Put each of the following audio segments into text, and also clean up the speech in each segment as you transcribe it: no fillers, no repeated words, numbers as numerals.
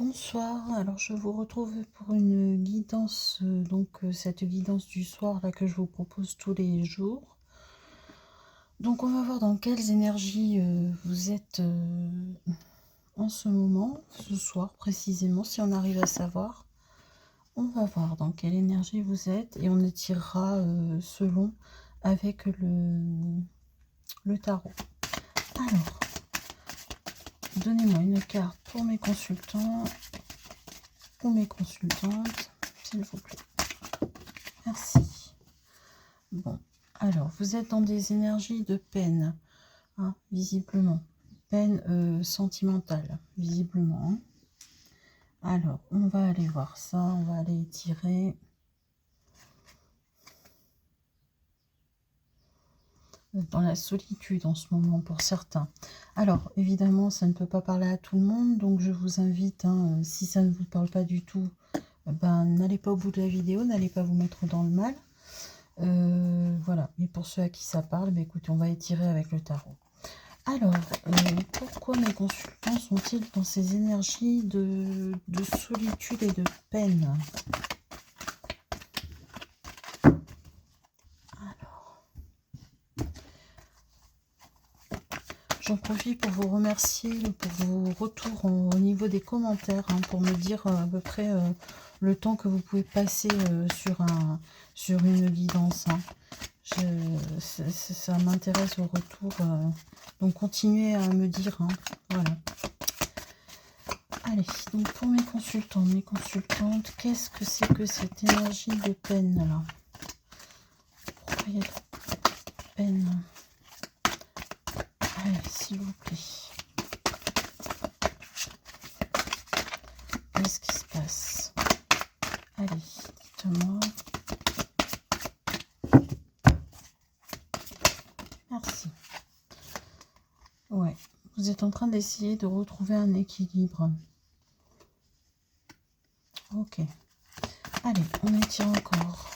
Bonsoir, alors je vous retrouve pour une guidance, cette guidance du soir là que je vous propose tous les jours. Donc on va voir dans quelles énergies vous êtes en ce moment, ce soir précisément, si on arrive à savoir. On va voir dans quelle énergie vous êtes et on étirera selon avec le tarot. Alors, donnez-moi une carte pour mes consultants. Pour mes consultantes, s'il vous plaît. Merci. Bon, alors, vous êtes dans des énergies de peine, hein, visiblement. Peine sentimentale, visiblement. Hein. Alors, on va aller voir ça, on va aller étirer. Dans la solitude en ce moment pour certains. Alors, évidemment, ça ne peut pas parler à tout le monde, donc je vous invite, hein, si ça ne vous parle pas du tout, ben, n'allez pas au bout de la vidéo, n'allez pas vous mettre dans le mal. Voilà, mais pour ceux à qui ça parle, ben, écoutez, on va étirer avec le tarot. Alors, pourquoi mes consultants sont-ils dans ces énergies de solitude et de peine ? J'en profite pour vous remercier pour vos retours au niveau des commentaires, hein, pour me dire à peu près le temps que vous pouvez passer sur une guidance. Hein. Ça m'intéresse au retour, donc continuez à me dire. Hein, voilà. Allez, donc pour mes consultants, mes consultantes, qu'est-ce que c'est que cette énergie de peine là? Pourquoi il y a de peine? Allez, s'il vous plaît. Qu'est-ce qui se passe? Allez, dites-moi. Merci. Ouais, vous êtes en train d'essayer de retrouver un équilibre. Ok. Allez, on étire encore.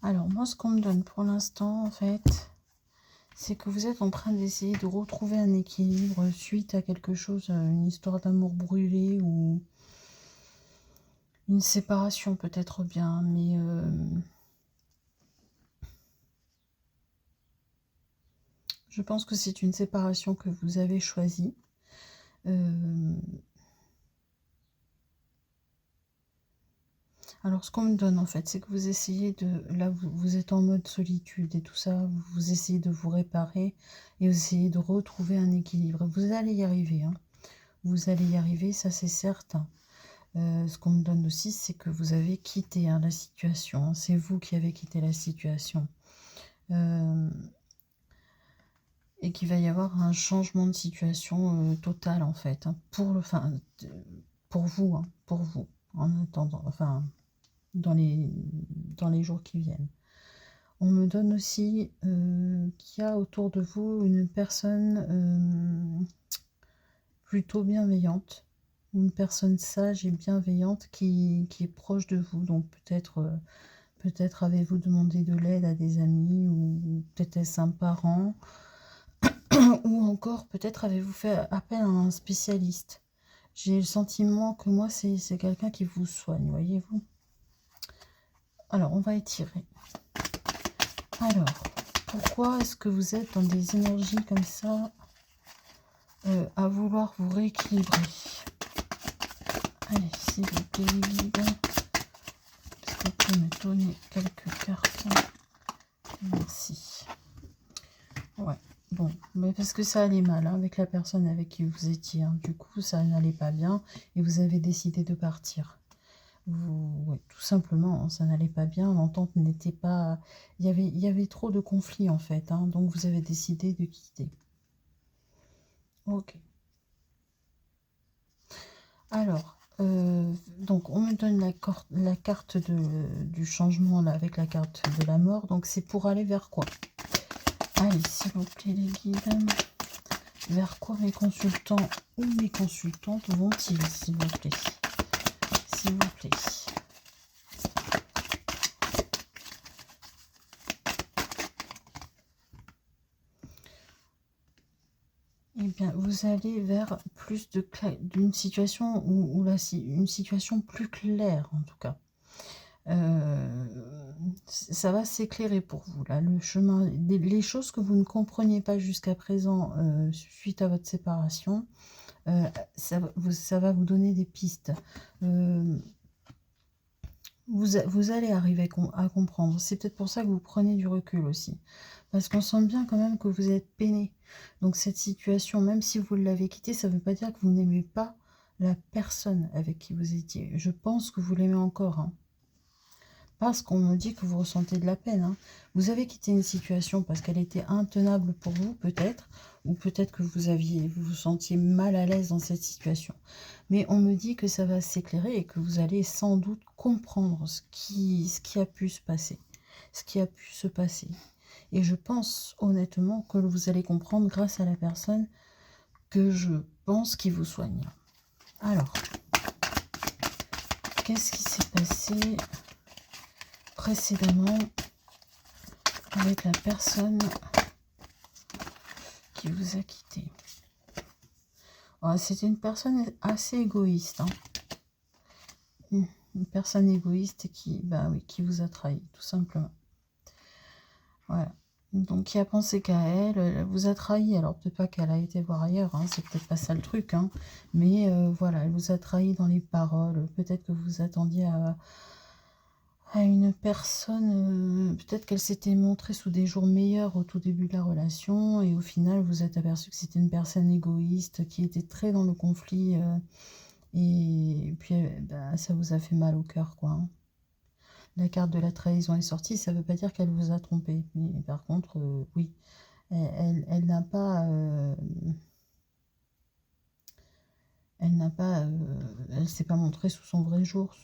Alors, moi, ce qu'on me donne pour l'instant, en fait, c'est que vous êtes en train d'essayer de retrouver un équilibre suite à quelque chose, une histoire d'amour brûlé ou une séparation peut-être bien, mais je pense que c'est une séparation que vous avez choisie. Alors, ce qu'on me donne, en fait, c'est que vous essayez de... Là, vous êtes en mode solitude et tout ça. Vous essayez de vous réparer et vous essayez de retrouver un équilibre. Vous allez y arriver. Hein. Vous allez y arriver, ça c'est certain. Ce qu'on me donne aussi, c'est que vous avez quitté la situation. Hein. C'est vous qui avez quitté la situation. Et qu'il va y avoir un changement de situation total, en fait. Hein, pour vous. Hein, pour vous. En attendant... Enfin... Dans les jours qui viennent. On me donne aussi qu'il y a autour de vous une personne plutôt bienveillante, une personne sage et bienveillante qui est proche de vous. Donc peut-être avez-vous demandé de l'aide à des amis ou peut-être est-ce un parent ou encore peut-être avez-vous fait appel à un spécialiste. J'ai le sentiment que moi c'est quelqu'un qui vous soigne, voyez-vous. Alors, on va étirer. Alors, pourquoi est-ce que vous êtes dans des énergies comme ça à vouloir vous rééquilibrer? Allez, s'il vous plaît, les guides. Est-ce que vous pouvez me donner quelques cartes? Merci. Ouais, bon, mais parce que ça allait mal hein, avec la personne avec qui vous étiez. Hein. Du coup, ça n'allait pas bien et vous avez décidé de partir. Ouais, tout simplement, ça n'allait pas bien, l'entente n'était pas... Il y avait trop de conflits en fait, hein, donc vous avez décidé de quitter. Ok. Alors, donc on me donne la carte du changement là, avec la carte de la mort, donc c'est pour aller vers quoi? Allez, s'il vous plaît les guides, vers quoi mes consultants ou mes consultantes vont-ils, s'il vous plaît? S'il vous plaît. bien, vous allez vers plus d'une situation une situation plus claire en tout cas. Ça va s'éclairer pour vous là, le chemin, les choses que vous ne compreniez pas jusqu'à présent suite à votre séparation, ça va vous donner des pistes. Vous allez arriver à comprendre. C'est peut-être pour ça que vous prenez du recul aussi. Parce qu'on sent bien quand même que vous êtes peiné. Donc cette situation, même si vous l'avez quittée, ça ne veut pas dire que vous n'aimez pas la personne avec qui vous étiez. Je pense que vous l'aimez encore. Hein. Parce qu'on me dit que vous ressentez de la peine. Hein. Vous avez quitté une situation parce qu'elle était intenable pour vous, peut-être. Ou peut-être que vous vous sentiez mal à l'aise dans cette situation. Mais on me dit que ça va s'éclairer et que vous allez sans doute comprendre ce qui a pu se passer. Ce qui a pu se passer. Et je pense honnêtement que vous allez comprendre grâce à la personne que je pense qui vous soigne. Alors, qu'est-ce qui s'est passé précédemment avec la personne qui vous a quitté? C'était une personne assez égoïste. Hein. Une personne égoïste qui vous a trahi, tout simplement. Voilà. Donc, qui a pensé qu'à elle, elle vous a trahi. Alors, peut-être pas qu'elle a été voir ailleurs, hein, c'est peut-être pas ça le truc, hein, mais voilà, elle vous a trahi dans les paroles. Peut-être que vous attendiez à une personne, peut-être qu'elle s'était montrée sous des jours meilleurs au tout début de la relation, et au final, vous êtes aperçu que c'était une personne égoïste qui était très dans le conflit, et puis ça vous a fait mal au cœur, quoi. Hein. La carte de la trahison est sortie, ça ne veut pas dire qu'elle vous a trompé. Mais par contre, oui, elle n'a pas... elle s'est pas montrée sous son vrai jour,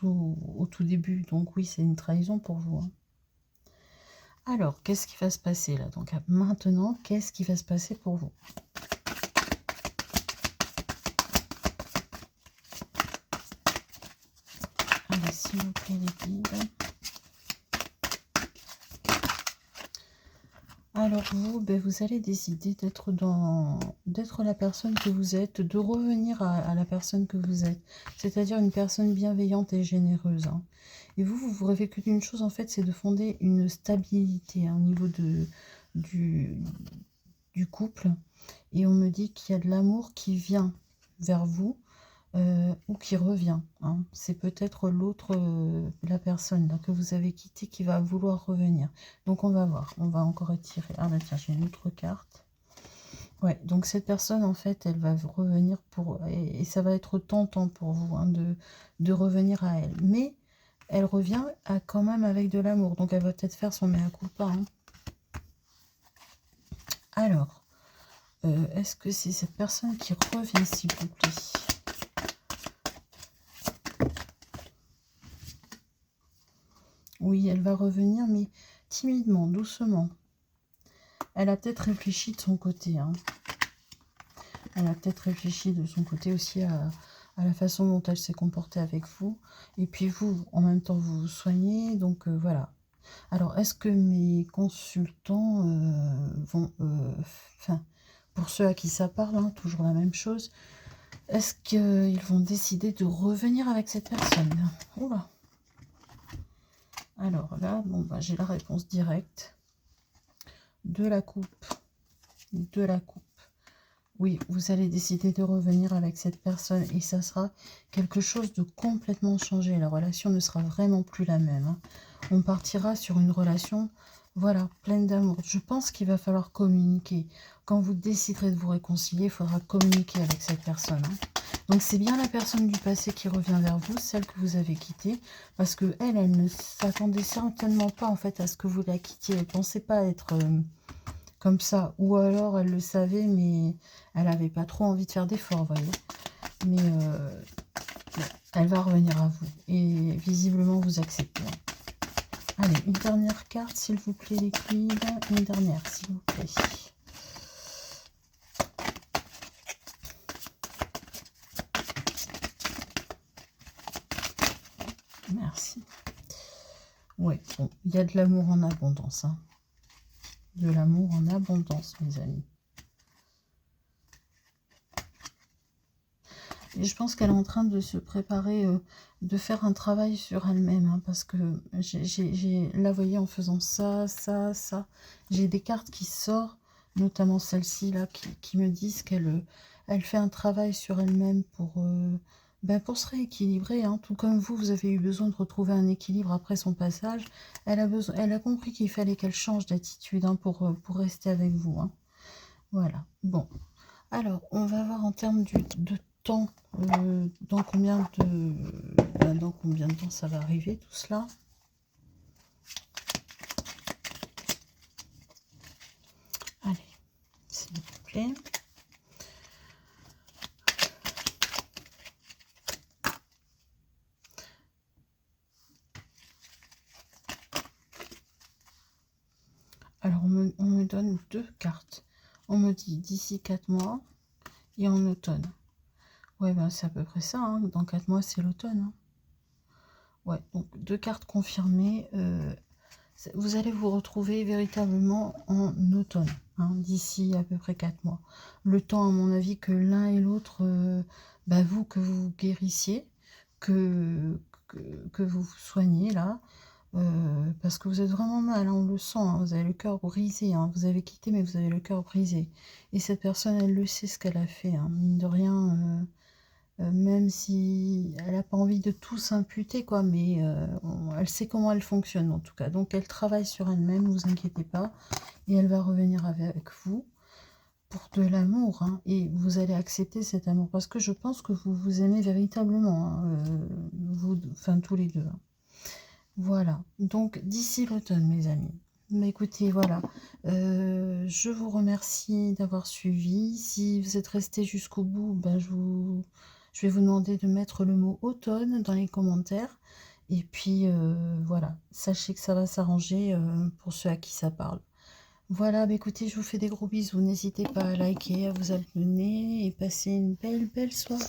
au tout début. Donc oui, c'est une trahison pour vous. Hein. Alors, qu'est-ce qui va se passer là? Donc maintenant, qu'est-ce qui va se passer pour vous? Allez, s'il vous plaît, les guides. Alors vous, vous allez décider d'être la personne que vous êtes, de revenir à la personne que vous êtes, c'est-à-dire une personne bienveillante et généreuse. Hein. Et vous rêvez que d'une chose, en fait, c'est de fonder une stabilité, hein, au niveau du couple. Et on me dit qu'il y a de l'amour qui vient vers vous, ou qui revient. Hein. C'est peut-être l'autre, la personne là, que vous avez quittée qui va vouloir revenir. Donc on va voir, on va encore étirer. Ah bah tiens, j'ai une autre carte. Ouais, donc cette personne, en fait, elle va revenir et ça va être tentant pour vous, hein, de revenir à elle. Mais elle revient quand même avec de l'amour. Donc elle va peut-être faire son mea culpa. Hein. Alors, est-ce que c'est cette personne qui revient, s'il vous plaît? Oui, elle va revenir, mais timidement, doucement. Elle a peut-être réfléchi de son côté. Hein. Elle a peut-être réfléchi de son côté aussi à la façon dont elle s'est comportée avec vous. Et puis vous, en même temps, vous vous soignez. Donc voilà. Alors, est-ce que mes consultants vont... pour ceux à qui ça parle, hein, toujours la même chose. Est-ce qu'ils vont décider de revenir avec cette personne? Oula. Alors là, j'ai la réponse directe. De la coupe. De la coupe. Oui, vous allez décider de revenir avec cette personne et ça sera quelque chose de complètement changé. La relation ne sera vraiment plus la même. Hein. On partira sur une relation, voilà, pleine d'amour. Je pense qu'il va falloir communiquer. Quand vous déciderez de vous réconcilier, il faudra communiquer avec cette personne. Hein. Donc c'est bien la personne du passé qui revient vers vous, celle que vous avez quittée, parce que elle ne s'attendait certainement pas en fait à ce que vous la quittiez. Elle ne pensait pas être comme ça, ou alors elle le savait, mais elle n'avait pas trop envie de faire d'efforts, voyez. Mais elle va revenir à vous, et visiblement vous acceptez. Allez, une dernière carte, s'il vous plaît, les guides. Une dernière, s'il vous plaît. Merci. Ouais, bon, il y a de l'amour en abondance. Hein. De l'amour en abondance, mes amis. Et je pense qu'elle est en train de se préparer, de faire un travail sur elle-même, hein, parce que là, vous voyez, en faisant ça, ça, ça, j'ai des cartes qui sortent, notamment celle-ci, là, qui me disent qu'elle elle fait un travail sur elle-même pour se rééquilibrer, hein, tout comme vous, vous avez eu besoin de retrouver un équilibre après son passage. Elle a compris qu'il fallait qu'elle change d'attitude, hein, pour rester avec vous, hein. Voilà, bon. Alors, on va voir en termes de temps, dans combien de temps ça va arriver, tout cela. Allez, s'il vous plaît. Alors, on me donne 2 cartes. On me dit d'ici 4 mois et en automne. Ouais, ben c'est à peu près ça, hein. Dans 4 mois, c'est l'automne, hein. Ouais, donc 2 cartes confirmées. Vous allez vous retrouver véritablement en automne, hein, d'ici à peu près 4 mois. Le temps, à mon avis, que l'un et l'autre, que vous guérissiez, que, que vous vous soigniez, là, parce que vous êtes vraiment mal, hein, on le sent, hein, vous avez le cœur brisé, hein, vous avez quitté, mais vous avez le cœur brisé. Et cette personne, elle le sait ce qu'elle a fait, hein, mine de rien, même si elle n'a pas envie de tout s'imputer, quoi, mais elle sait comment elle fonctionne, en tout cas. Donc, elle travaille sur elle-même, ne vous inquiétez pas, et elle va revenir avec vous pour de l'amour, hein, et vous allez accepter cet amour, parce que je pense que vous vous aimez véritablement, hein, enfin, tous les deux, hein. Voilà, donc d'ici l'automne, mes amis. Mais écoutez, voilà, je vous remercie d'avoir suivi. Si vous êtes resté jusqu'au bout, ben, je vais vous demander de mettre le mot automne dans les commentaires. Et puis, voilà, sachez que ça va s'arranger pour ceux à qui ça parle. Voilà, bah écoutez, je vous fais des gros bisous. N'hésitez pas à liker, à vous abonner et passer une belle, belle soirée.